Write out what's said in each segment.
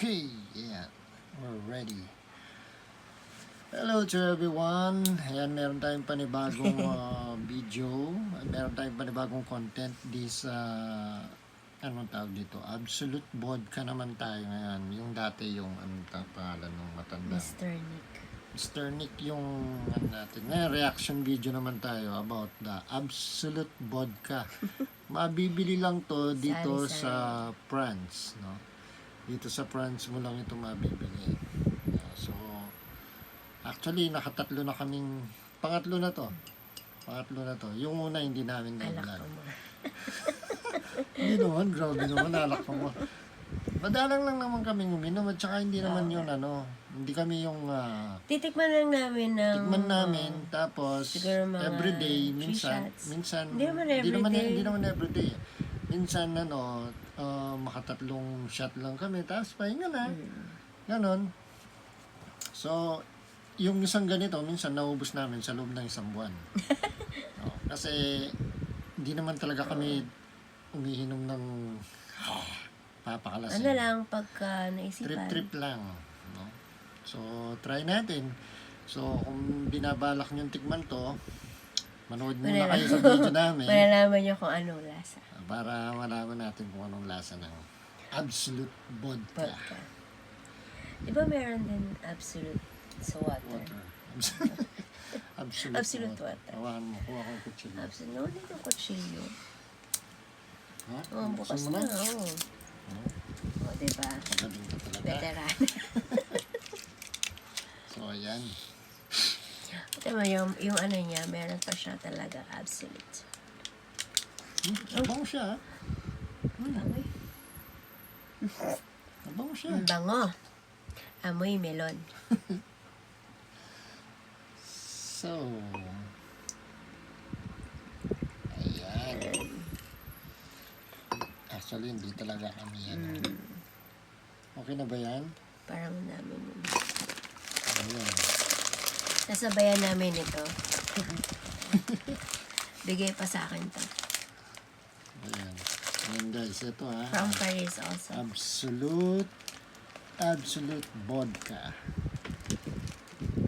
Okay, yeah, we're ready. Hello to everyone. Ayan, meron tayong panibagong video. Meron tayong panibagong content. Anong tawag dito? Absolute vodka naman tayo ngayon. Yung dati yung, anong pangalan ng matanda? Mr. Nick. Mr. Nick yung ano natin. Ngayon, reaction video naman tayo about the Absolute vodka. Mabibili lang to dito Sari-sari. sa France, no? Dito sa France mo lang ito mabibili. So, actually, nakatatlo na kaming, pangatlo na to. Yung una, hindi namin Alak na-vlog. ka mo. Hindi naman, grabe naman, alak ko mo. Madalang lang naman kaming uminom at saka hindi naman yun, hindi kami yung Titikman lang namin ng... tikman namin, tapos siguro mga everyday, 3 minsan, shots. Hindi naman everyday. Minsan, makatatlong shot lang kami, tapos pahinga na. Ganon. So, yung isang ganito, minsan naubos namin sa loob ng isang buwan. Kasi, hindi naman talaga kami umiinom ng papakalasing. Ano lang, pagka naisipan. Trip lang. No? So, try natin. So, kung binabalak nyo tikman to, manood muna kayo sa video namin. Malalaman nyo kung anong lasa. Para malaman natin kung anong lasa ng Absolute vodka. Di ba meron din absolute sa water? Absolute water. Hawakan mo. Kuha kong kutsilyo. Absolute. No, dito kutsilyo. Ha? Oh, bukas Buksan mo na. Oo. Oh, diba? Magaling ka talaga. Veteran. So, ayan. Diba, yung ano niya, meron pa siya talaga absolute. Mabango siya. Amoy. Mabango siya. Ang bango. Amoy melon. So, ayan. Actually, hindi talaga kami yan. Okay na ba yan? Parang namin yun. Ayan. Nasabayan namin ito. Bigay pa sa akin to. Ayan. Ayan guys, ito From Paris also. Absolute vodka.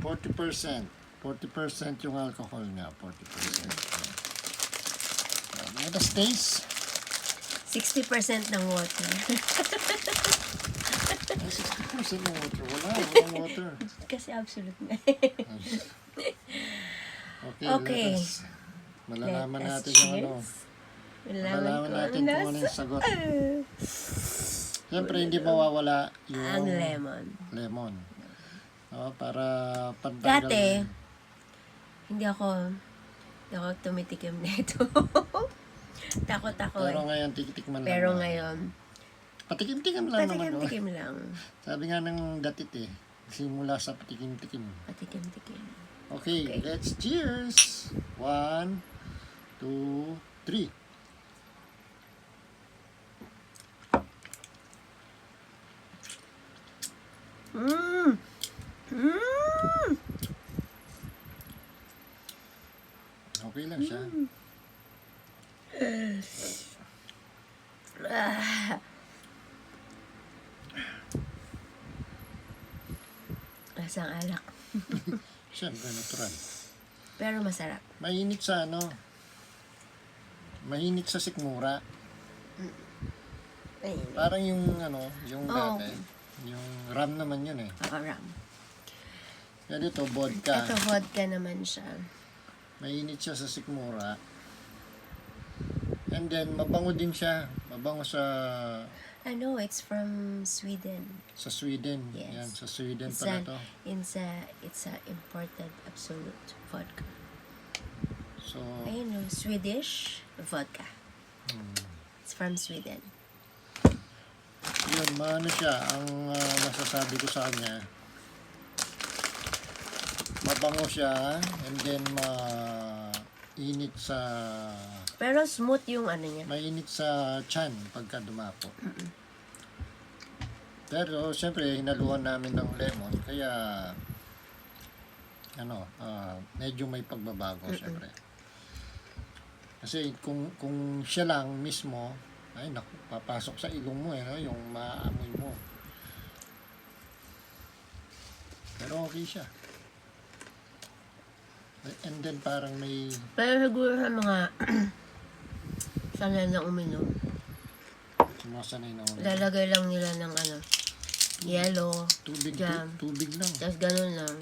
40%. 40% yung alcohol niya. 40%. Let us taste. 60% ng water. 60% ng water. Walang water. Kasi absolute na. Okay. Malalaman natin yung ano. Malalaman natin kung ano yung sagot. Siyempre, hindi mawawala yung Ang lemon. Para pantanggal. Dati, hindi ako tumitikim nito. Takot ako Pero ngayon, tikitikman lang. Pero ngayon, patikim-tikim lang naman. patikim-tikim lang. Sabi nga ng datit simula sa patikim-tikim. Patikim-tikim. Okay, let's cheers! 1, 2, 3. Okay lang siya. Lasang alak. Siyempre, natural. Pero masarap. Mainit sa Mainit sa sikmura. Ay, Parang yung yung dati. Yung ram naman yun makaram. Kaya dito, vodka. Ito vodka naman siya. Mainit siya sa sikmura. And then, mabango din siya. Mabango Ano, it's from Sweden. sa Sweden. Yes. Yan, sa Sweden pala to. It's a imported absolute vodka. So, Ayun, Swedish vodka. It's from Sweden. yun, maano siya. Ang masasabi ko sa kanya, mabango siya. And then, mainit sa... Pero smooth yung ano niya. Mainit sa tiyan pagka dumapo. Pero, siyempre, hinaluan namin ng lemon. Kaya, medyo may pagbabago, siyempre. Kasi kung siya lang mismo, ay naku, papasok sa ilong mo yung maamoy mo. okay siya. And then parang may Pero siguro sa mga sanay na uminom, sumasanay na ulit. lalagay lang nila ng ano, yellow, Tubig, jam. tubig lang. Tapos ganun lang.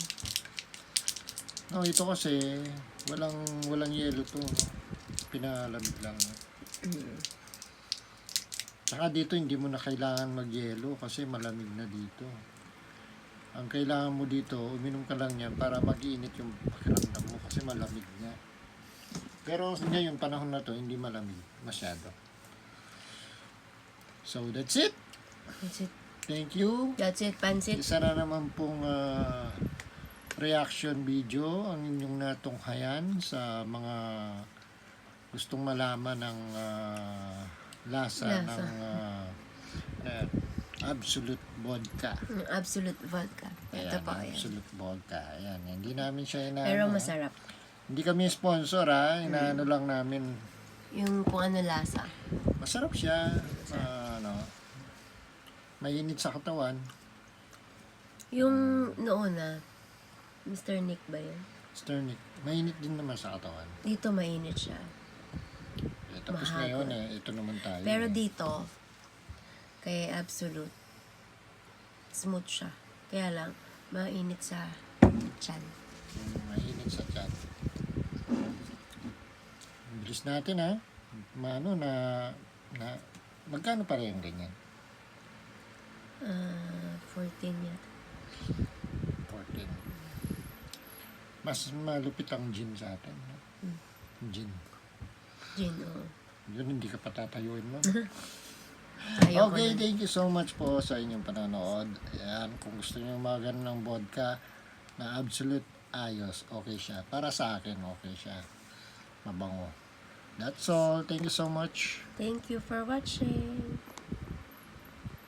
No, ito kasi walang yelo to, no? Pinalamig lang. No? Tsaka dito hindi mo na kailangan mag-yelo kasi malamig na dito. Ang kailangan mo dito, uminom ka lang yan para mag-iinit yung pakiramdam mo kasi malamig nga. Pero ngayon, panahon na to, hindi malamig masyado. So, that's it. That's it. Thank you. That's it, pansit. Isa na naman pong reaction video ang inyong natunghayan sa mga gustong malaman ng lasa Lasa. ng Absolute Vodka. Absolute vodka. Ito Ayan, po, ayan. Absolute Vodka. Ayan, hindi namin siya Pero masarap. Hindi kami sponsor inaano lang namin. Yung kung ano lasa. Masarap siya. Mainit sa katawan. Yung noon Mr. Nick ba yun? Sternic. Mainit din naman sa katawan. Dito mainit siya. Tapos Mahaba. ngayon ito naman tayo. Pero dito, kay Absolute, smooth siya. Kaya lang, mainit sa tiyan. Mainit sa tiyan. Bilis natin magkano pa rin ganyan? 14 yata. 14. Mas malupit ang gin sa atin. No? Gin. Gin, oh. Yun, hindi ka patatayuin mo. Ayaw ko Okay, na. thank you so much po sa inyong panonood. Ayan, kung gusto niyo mga ganun ng vodka na Absolute, ayos, okay siya. Para sa akin, okay siya. Mabango. That's all. Thank you so much. Thank you for watching.